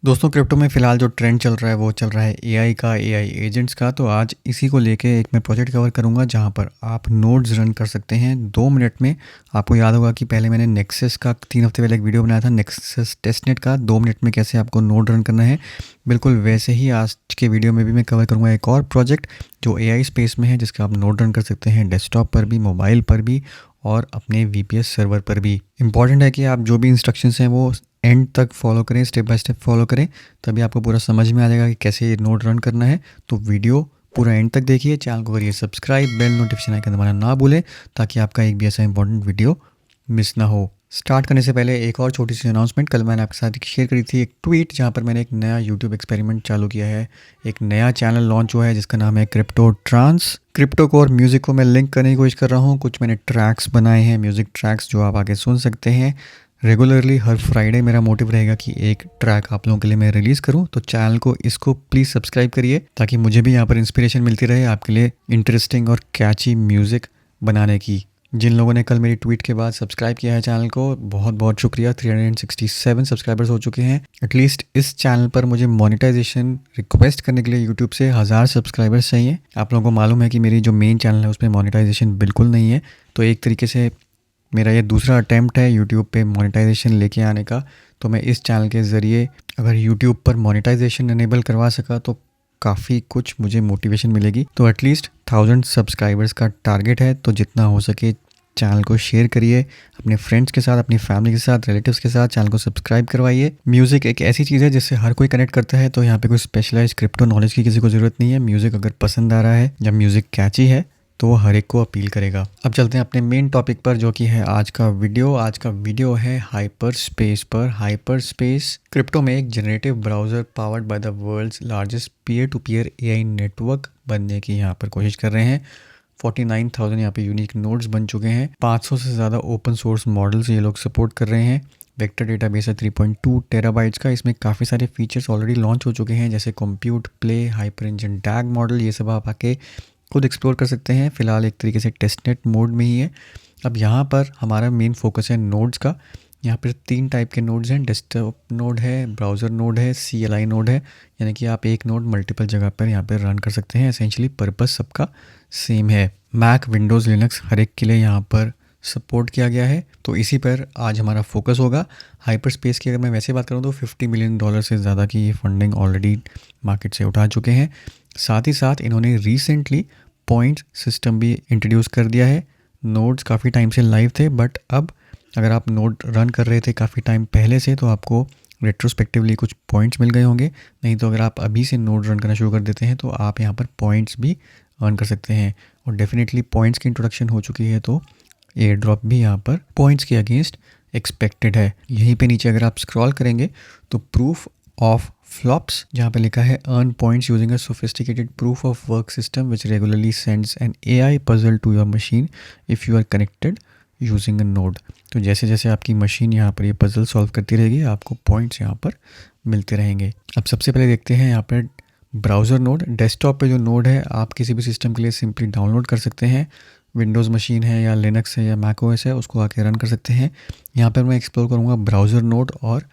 दोस्तों क्रिप्टो में फ़िलहाल जो ट्रेंड चल रहा है वो चल रहा है एआई का, एआई एजेंट्स का। तो आज इसी को लेके एक मैं प्रोजेक्ट कवर करूंगा जहां पर आप नोड्स रन कर सकते हैं 2 मिनट में। आपको याद होगा कि पहले मैंने नेक्सस का 3 हफ्ते पहले एक वीडियो बनाया था, नेक्सस टेस्टनेट का 2 मिनट में कैसे आपको नोड रन करना है। बिल्कुल वैसे ही आज के वीडियो में भी मैं कवर करूँगा एक और प्रोजेक्ट जो एआई स्पेस में है, जिसका आप नोड रन कर सकते हैं डेस्कटॉप पर भी, मोबाइल पर भी और अपने वीपीएस सर्वर पर भी। इंपॉर्टेंट है कि आप जो भी इंस्ट्रक्शंस हैं वो एंड तक फॉलो करें, स्टेप बाय स्टेप फॉलो करें, तभी आपको पूरा समझ में आ जाएगा कि कैसे ये नोड रन करना है। तो वीडियो पूरा एंड तक देखिए, चैनल को करिए सब्सक्राइब, बेल नोटिफिकेशन आइकन दबाना ना भूलें ताकि आपका एक भी ऐसा इंपॉर्टेंट वीडियो मिस ना हो। स्टार्ट करने से पहले एक और छोटी सी अनाउंसमेंट। कल मैंने आपके साथ शेयर करी थी एक ट्वीट जहाँ पर मैंने एक नया यूट्यूब एक्सपेरिमेंट चालू किया है। एक नया चैनल लॉन्च हुआ है जिसका नाम है क्रिप्टो ट्रांस। क्रिप्टो को और म्यूज़िक को मैं लिंक करने की कोशिश कर रहा हूँ। कुछ मैंने ट्रैक्स बनाए हैं, म्यूज़िक ट्रैक्स, जो आप आगे सुन सकते हैं। रेगुलरली हर फ्राइडे मेरा मोटिव रहेगा कि एक ट्रैक आप लोगों के लिए मैं रिलीज़ करूं। तो चैनल को इसको प्लीज़ सब्सक्राइब करिए ताकि मुझे भी यहाँ पर इंस्पिरेशन मिलती रहे आपके लिए इंटरेस्टिंग और कैची म्यूज़िक बनाने की। जिन लोगों ने कल मेरी ट्वीट के बाद सब्सक्राइब किया है चैनल को, बहुत बहुत शुक्रिया। 367 सब्सक्राइबर्स हो चुके हैं। एटलीस्ट इस चैनल पर मुझे मोनेटाइजेशन रिक्वेस्ट करने के लिए यूट्यूब से 1000 सब्सक्राइबर्स चाहिए। आप लोगों को मालूम है कि मेरी जो मेन चैनल है उसमें मोनेटाइजेशन बिल्कुल नहीं है। तो एक तरीके से मेरा ये दूसरा अटैम्प्ट है यूट्यूब पे मोनेटाइजेशन लेके आने का। तो मैं इस चैनल के ज़रिए अगर यूट्यूब पर मोनेटाइजेशन इनेबल करवा सका तो काफ़ी कुछ मुझे मोटिवेशन मिलेगी। तो एटलीस्ट 1000 सब्सक्राइबर्स का टारगेट है। तो जितना हो सके चैनल को शेयर करिए अपने फ्रेंड्स के साथ, अपनी फैमिली के साथ, रिलेटिव्स के साथ। चैनल को सब्सक्राइब करवाइए। म्यूज़िक एक ऐसी चीज़ है जिससे हर कोई कनेक्ट करता है। तो यहाँ पे कोई स्पेशलाइज क्रिप्टो नॉलेज की किसी को ज़रूरत नहीं है। म्यूज़िक अगर पसंद आ रहा है, जब म्यूज़िक कैची है, तो वो हर एक को अपील करेगा। अब चलते हैं अपने मेन टॉपिक पर जो कि है आज का वीडियो। आज का वीडियो है हाइपर स्पेस पर। हाइपर स्पेस क्रिप्टो में एक generative browser powered by the world's largest peer to peer AI network बनने की यहाँ पर कोशिश कर रहे हैं। 49,000 यहाँ पे यूनिक नोड्स बन चुके हैं। 500 से ज़्यादा ओपन सोर्स मॉडल्स ये लोग सपोर्ट कर रहे हैं। वेक्टर डेटाबेस है 3.2 टेराबाइट्स का। इसमें काफ़ी सारे फीचर्स ऑलरेडी लॉन्च हो चुके हैं जैसे compute play, hyper engine tag model. ये सब आप आके खुद एक्सप्लोर कर सकते हैं। फ़िलहाल एक तरीके से टेस्टनेट मोड में ही है। अब यहाँ पर हमारा मेन फोकस है नोड्स का। यहाँ पर 3 टाइप के नोड्स हैं। डेस्कटॉप नोड है, ब्राउज़र नोड है, CLI नोड है। यानी कि आप एक नोड मल्टीपल जगह पर यहाँ पर रन कर सकते हैं। एसेंशली पर्पस सबका सेम है। मैक, विंडोज़, लिनक्स हर एक के लिए यहाँ पर सपोर्ट किया गया है। तो इसी पर आज हमारा फोकस होगा। हाइपर स्पेस की अगर मैं वैसे बात करूँ तो $50 मिलियन से ज़्यादा की ये फंडिंग ऑलरेडी मार्केट से उठा चुके हैं। साथ ही साथ इन्होंने रिसेंटली पॉइंट्स सिस्टम भी इंट्रोड्यूस कर दिया है। नोड्स काफ़ी टाइम से लाइव थे, बट अब अगर आप नोड रन कर रहे थे काफ़ी टाइम पहले से तो आपको रेट्रोस्पेक्टिवली कुछ पॉइंट्स मिल गए होंगे। नहीं तो अगर आप अभी से नोड रन करना शुरू कर देते हैं तो आप यहाँ पर पॉइंट्स भी अर्न कर सकते हैं। और डेफिनेटली पॉइंट्स की इंट्रोडक्शन हो चुकी है तो एयर ड्रॉप भी यहाँ पर पॉइंट्स के अगेंस्ट एक्सपेक्टेड है। यहीं पे नीचे अगर आप स्क्रॉल करेंगे तो प्रूफ ऑफ फ्लॉप्स जहाँ पे लिखा है earn points using a sophisticated proof of work system which regularly sends an AI puzzle to your machine if you are connected using a node. तो जैसे जैसे आपकी मशीन यहाँ पर ये पजल सॉल्व करती रहेगी आपको पॉइंट्स यहाँ पर मिलते रहेंगे। अब सबसे पहले देखते हैं यहाँ पर ब्राउज़र नोड। डेस्कटॉप पे जो नोड है आप किसी भी सिस्टम के लिए सिंपली डाउनलोड कर सकते हैं। विंडोज़ मशीन है या लिनक्स है या मैक ओएस है, उसको आके रन कर सकते हैं। यहाँ पर मैं एक्सप्लोर करूँगा ब्राउज़र नोड और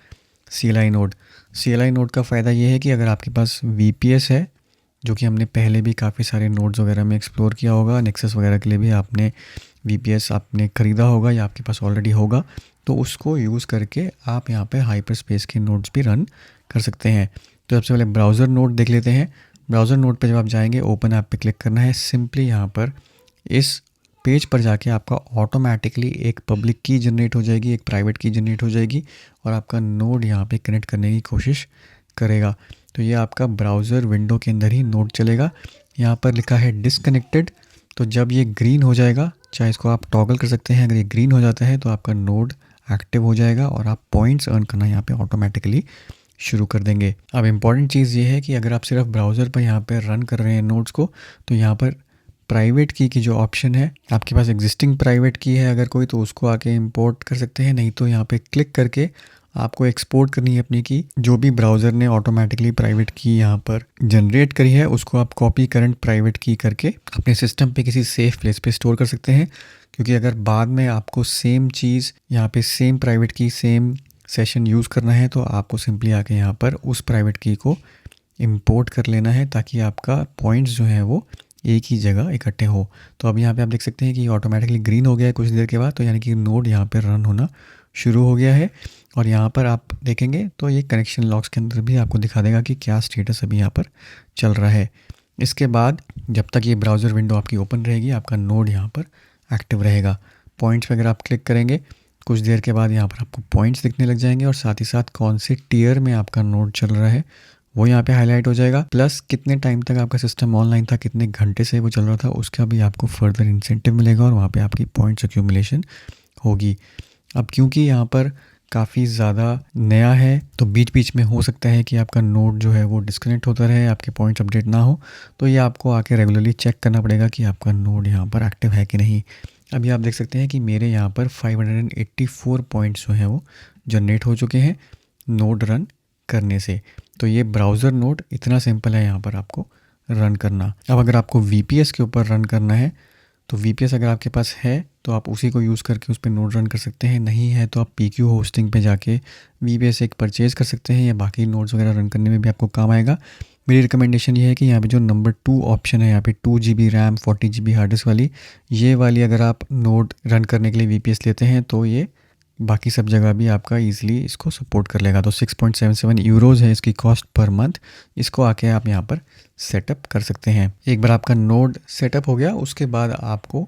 CLI नोड। CLI नोड का फ़ायदा ये है कि अगर आपके पास VPS है, जो कि हमने पहले भी काफ़ी सारे नोड्स वगैरह में एक्सप्लोर किया होगा, नेक्सस वगैरह के लिए भी आपने VPS आपने ख़रीदा होगा या आपके पास ऑलरेडी होगा, तो उसको यूज़ करके आप यहाँ पे हाइपर स्पेस के नोड्स भी रन कर सकते हैं। तो सबसे पहले ब्राउज़र नोड देख लेते हैं। ब्राउज़र नोड पे जब आप जाएंगे ओपन ऐप पे क्लिक करना है। सिंपली यहाँ पर इस पेज पर जाके आपका ऑटोमेटिकली एक पब्लिक की जनरेट हो जाएगी, एक प्राइवेट की जनरेट हो जाएगी और आपका नोड यहाँ पे कनेक्ट करने की कोशिश करेगा। तो ये आपका ब्राउज़र विंडो के अंदर ही नोड चलेगा। यहाँ पर लिखा है डिसकनेक्टेड। तो जब ये ग्रीन हो जाएगा, चाहे इसको आप टॉगल कर सकते हैं, अगर ये ग्रीन हो जाता है तो आपका नोड एक्टिव हो जाएगा और आप पॉइंट्स अर्न करना यहाँ पे ऑटोमेटिकली शुरू कर देंगे। अब इम्पॉर्टेंट चीज़ ये है कि अगर आप सिर्फ ब्राउज़र पर यहाँ पर रन कर रहे हैं नोड्स को, तो यहाँ पर प्राइवेट की जो ऑप्शन है, आपके पास एग्जिस्टिंग प्राइवेट की है अगर कोई, तो उसको आके इंपोर्ट कर सकते हैं। नहीं तो यहाँ पे क्लिक करके आपको एक्सपोर्ट करनी है अपनी की। जो भी ब्राउज़र ने ऑटोमेटिकली प्राइवेट की यहाँ पर जनरेट करी है उसको आप कॉपी करंट प्राइवेट की करके अपने सिस्टम पे किसी सेफ प्लेस पे स्टोर कर सकते हैं। क्योंकि अगर बाद में आपको सेम चीज़ यहाँ पे सेम प्राइवेट की, सेम सेशन यूज़ करना है तो आपको सिंपली आके यहाँ पर उस प्राइवेट की को इंपोर्ट कर लेना है ताकि आपका पॉइंट्स जो हैं वो एक ही जगह इकट्ठे हो। तो अब यहाँ पे आप देख सकते हैं कि ऑटोमेटिकली ग्रीन हो गया है कुछ देर के बाद, तो यानी कि नोड यहाँ पे रन होना शुरू हो गया है। और यहाँ पर आप देखेंगे तो ये कनेक्शन लॉग्स के अंदर भी आपको दिखा देगा कि क्या स्टेटस अभी यहाँ पर चल रहा है। इसके बाद जब तक ये ब्राउज़र विंडो आपकी ओपन रहेगी आपका नोड यहाँ पर एक्टिव रहेगा। पॉइंट्स पे अगर आप क्लिक करेंगे कुछ देर के बाद यहाँ पर आपको पॉइंट्स दिखने लग जाएंगे और साथ ही साथ कौन से टियर में आपका नोड चल रहा है वो यहाँ पे हाईलाइट हो जाएगा, प्लस कितने टाइम तक आपका सिस्टम ऑनलाइन था, कितने घंटे से वो चल रहा था, उसका भी आपको फर्दर इंसेंटिव मिलेगा और वहाँ पे आपकी पॉइंट्स एक्यूमुलेशन होगी। अब क्योंकि यहाँ पर काफ़ी ज़्यादा नया है तो बीच बीच में हो सकता है कि आपका नोड जो है वो डिस्कनेक्ट होता रहे, आपके पॉइंट्स अपडेट ना हो, तो ये आपको आके रेगुलरली चेक करना पड़ेगा कि आपका नोड यहाँ पर एक्टिव है कि नहीं। अभी आप देख सकते हैं कि मेरे यहाँ पर 584 पॉइंट्स जो हैं वो जनरेट हो चुके हैं नोड रन करने से। तो ये ब्राउज़र नोड इतना सिंपल है यहाँ पर आपको रन करना। अब अगर आपको VPS के ऊपर रन करना है तो VPS अगर आपके पास है तो आप उसी को यूज़ करके उस पर नोड रन कर सकते हैं, नहीं है तो आप PQ होस्टिंग पे जाके VPS एक परचेज़ कर सकते हैं, या बाकी नोड्स वगैरह रन करने में भी आपको काम आएगा। मेरी रिकमेंडेशन ये है कि यहाँ पे जो नंबर 2 ऑप्शन है यहाँ पे 2 GB RAM 40 GB hard disk वाली, ये वाली अगर आप नोड रन करने के लिए VPS लेते हैं तो ये बाकी सब जगह भी आपका ईजिली इसको सपोर्ट कर लेगा। तो 6.77 यूरोज़ है इसकी कॉस्ट पर मंथ। इसको आके आप यहाँ पर सेटअप कर सकते हैं। एक बार आपका नोड सेटअप हो गया उसके बाद आपको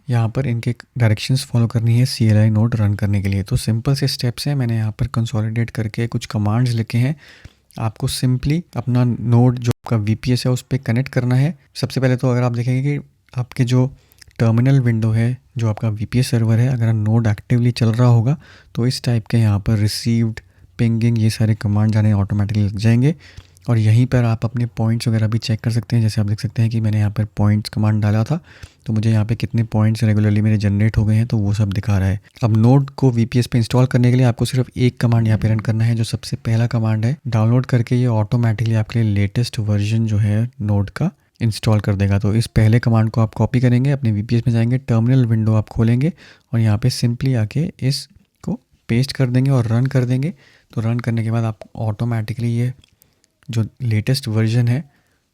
यहाँ पर इनके डायरेक्शंस फॉलो करनी है CLI नोड रन करने के लिए। तो सिंपल से स्टेप्स हैं, मैंने यहाँ पर कंसोलिडेट करके कुछ कमांड्स लिखे हैं। आपको सिंपली अपना नोड जो आपका VPS है उस पर कनेक्ट करना है। सबसे पहले तो अगर आप देखेंगे कि आपके जो टर्मिनल विंडो है जो आपका VPS सर्वर है, अगर नोड एक्टिवली चल रहा होगा तो इस टाइप के यहाँ पर रिसीव्ड, पिंगिंग, ये सारे कमांड जाने ऑटोमेटिकली लग जाएंगे। और यहीं पर आप अपने पॉइंट्स वगैरह भी चेक कर सकते हैं। जैसे आप देख सकते हैं कि मैंने यहाँ पर पॉइंट्स कमांड डाला था तो मुझे यहाँ पे कितने पॉइंट्स रेगुलरली मेरे जनरेट हो गए हैं तो वो सब दिखा रहा है। अब नोड को VPS पे इंस्टॉल करने के लिए आपको सिर्फ एक कमांड यहाँ पे रन करना है, जो सबसे पहला कमांड है। डाउनलोड करके ये ऑटोमेटिकली आपके लिए लेटेस्ट वर्जन जो है नोड का इंस्टॉल कर देगा। तो इस पहले कमांड को आप कॉपी करेंगे, अपने VPS में जाएंगे, टर्मिनल विंडो आप खोलेंगे और यहाँ पे सिंपली आके इसको पेस्ट कर देंगे और रन कर देंगे। तो रन करने के बाद आप ऑटोमेटिकली ये जो लेटेस्ट वर्जन है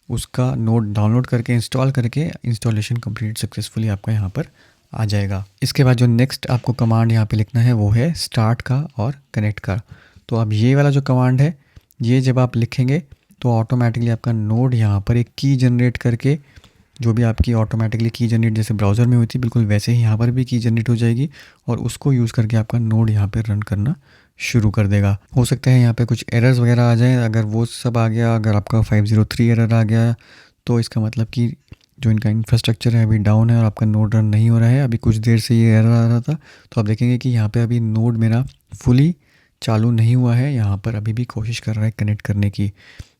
उसका नोड डाउनलोड करके इंस्टॉल करके इंस्टॉलेशन कंप्लीट सक्सेसफुली आपका यहाँ पर आ जाएगा। इसके बाद जो नेक्स्ट आपको कमांड यहाँ पे लिखना है वो है स्टार्ट का और कनेक्ट का। तो अब ये वाला जो कमांड है ये जब आप लिखेंगे तो ऑटोमेटिकली आपका नोड यहाँ पर एक की जनरेट करके, जो भी आपकी ऑटोमेटिकली की जनरेट जैसे ब्राउज़र में होती है बिल्कुल वैसे ही यहाँ पर भी की जनरेट हो जाएगी और उसको यूज़ करके आपका नोड यहाँ पे रन करना शुरू कर देगा। हो सकता है यहाँ पे कुछ एरर्स वगैरह आ जाएं, अगर वो सब आ गया, अगर आपका 503 एरर आ गया तो इसका मतलब कि जो इनका इंफ्रास्ट्रक्चर है अभी डाउन है और आपका नोड रन नहीं हो रहा है। अभी कुछ देर से ये एरर आ रहा था तो आप देखेंगे कि यहाँ पे अभी नोड मेरा फुली चालू नहीं हुआ है, यहाँ पर अभी भी कोशिश कर रहा है कनेक्ट करने की।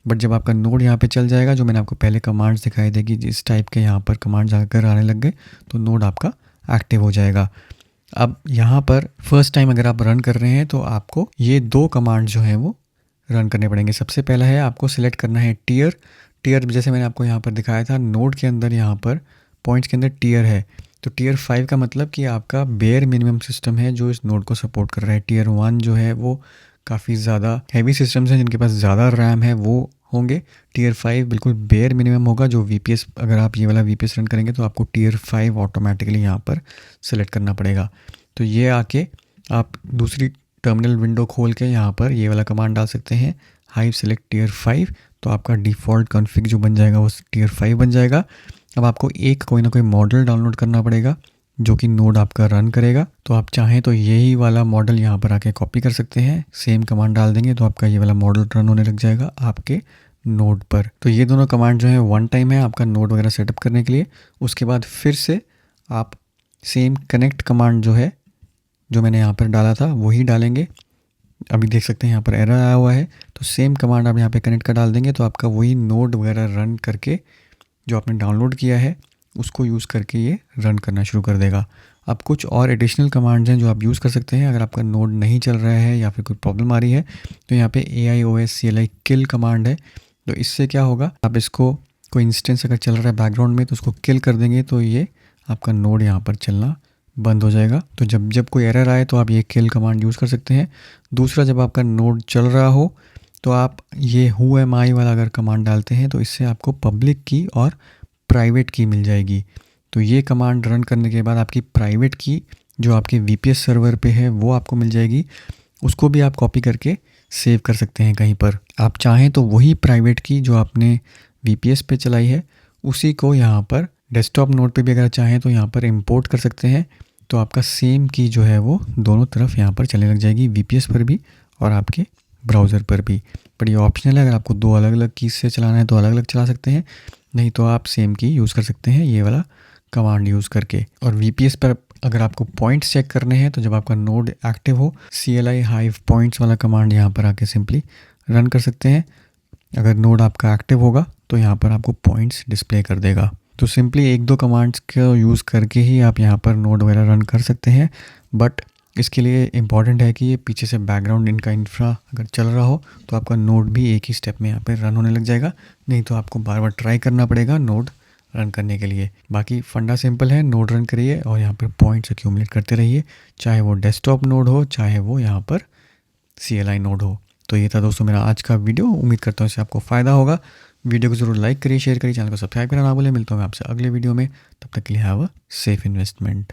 बट जब आपका नोड यहाँ पे चल जाएगा, जो मैंने आपको पहले कमांड्स दिखाई देगी जिस टाइप के यहाँ पर कमांड्स आकर आने लग गए तो नोड आपका एक्टिव हो जाएगा। अब यहाँ पर फर्स्ट टाइम अगर आप रन कर रहे हैं तो आपको ये 2 कमांड जो हैं वो रन करने पड़ेंगे। सबसे पहला है आपको सिलेक्ट करना है टियर। टियर जैसे मैंने आपको यहाँ पर दिखाया था, नोड के अंदर यहाँ पर पॉइंट्स के अंदर टियर है। तो टियर 5 का मतलब कि आपका बेयर मिनिमम सिस्टम है जो इस नोड को सपोर्ट कर रहा है। टियर 1 जो है वो काफ़ी ज़्यादा हैवी सिस्टम्स हैं जिनके पास ज़्यादा रैम है वो होंगे। टियर 5 बिल्कुल बेयर मिनिमम होगा जो VPS, अगर आप ये वाला VPS रन करेंगे तो आपको टियर 5 ऑटोमेटिकली यहाँ पर सेलेक्ट करना पड़ेगा। तो ये आके आप दूसरी टर्मिनल विंडो खोल के यहाँ पर ये वाला कमांड डाल सकते हैं, हाइव सेलेक्ट टियर 5। तो आपका डिफ़ॉल्ट कॉन्फ़िग जो बन जाएगा वो टियर 5 बन जाएगा। अब आपको एक कोई ना कोई मॉडल डाउनलोड करना पड़ेगा जो कि नोड आपका रन करेगा। तो आप चाहें तो यही वाला मॉडल यहाँ पर आके कॉपी कर सकते हैं, सेम कमांड डाल देंगे तो आपका ये वाला मॉडल रन होने लग जाएगा आपके नोड पर। तो ये दोनों कमांड जो है वन टाइम है आपका नोड वगैरह सेटअप करने के लिए। उसके बाद फिर से आप सेम कनेक्ट कमांड जो है जो मैंने यहाँ पर डाला था वही डालेंगे। अभी देख सकते हैं यहाँ पर एरर आया हुआ है तो सेम कमांड आप यहाँ पे कनेक्ट का डाल देंगे तो आपका वही नोड वगैरह रन करके जो आपने डाउनलोड किया है उसको यूज़ करके ये रन करना शुरू कर देगा। अब कुछ और एडिशनल कमांड्स हैं जो आप यूज़ कर सकते हैं अगर आपका नोड नहीं चल रहा है या फिर कोई प्रॉब्लम आ रही है। तो यहाँ पे AIOS CLI किल कमांड है। तो इससे क्या होगा, आप इसको कोई इंस्टेंस अगर चल रहा है बैकग्राउंड में तो उसको किल कर देंगे तो ये आपका नोड यहाँ पर चलना बंद हो जाएगा। तो जब जब कोई एरर आए तो आप ये किल कमांड यूज़ कर सकते हैं। दूसरा, जब आपका नोड चल रहा हो तो आप ये हु एम आई वाला अगर कमांड डालते हैं तो इससे आपको पब्लिक की और प्राइवेट की मिल जाएगी। तो ये कमांड रन करने के बाद आपकी प्राइवेट की जो आपके वीपीएस सर्वर पे है वो आपको मिल जाएगी। उसको भी आप कॉपी करके सेव कर सकते हैं कहीं पर। आप चाहें तो वही प्राइवेट की जो आपने वीपीएस पे चलाई है उसी को यहाँ पर डेस्कटॉप नोड पे भी अगर चाहें तो यहाँ पर इंपोर्ट कर सकते हैं। तो आपका सेम की जो है वो दोनों तरफ यहाँ पर चलने लग जाएगी, वीपीएस पर भी और आपके ब्राउज़र पर भी। पर ये ऑप्शनल है, अगर आपको दो अलग अलग कीज से चलाना है तो अलग अलग चला सकते हैं, नहीं तो आप सेम की यूज़ कर सकते हैं ये वाला कमांड यूज़ करके। और वीपीएस पर अगर आपको पॉइंट्स चेक करने हैं तो जब आपका नोड एक्टिव हो CLI हाइव पॉइंट्स वाला कमांड यहाँ पर आके सिंपली रन कर सकते हैं। अगर नोड आपका एक्टिव होगा तो यहाँ पर आपको पॉइंट्स डिस्प्ले कर देगा। तो सिंपली एक दो कमांड्स को यूज़ करके ही आप यहाँ पर नोड वगैरह रन कर सकते हैं। बट इसके लिए इम्पॉर्टेंट है कि ये पीछे से बैकग्राउंड इनका इंफ्रा अगर चल रहा हो तो आपका नोड भी एक ही स्टेप में यहाँ पर रन होने लग जाएगा, नहीं तो आपको बार बार ट्राई करना पड़ेगा नोड रन करने के लिए। बाकी फंडा सिंपल है, नोड रन करिए और यहाँ पर पॉइंट्स एक्यूमुलेट करते रहिए, चाहे वो डेस्कटॉप नोड हो चाहे वो यहाँ पर CLI नोड हो। तो ये था दोस्तों मेरा आज का वीडियो, उम्मीद करता हूँ इससे आपको फ़ायदा होगा। वीडियो को ज़रूर लाइक करिए, शेयर करिए, चैनल को सब्सक्राइब करना ना भूलें। मिलता हूँ मैं आपसे अगले वीडियो में, तब तक के लिए हैव अ सेफ इन्वेस्टमेंट।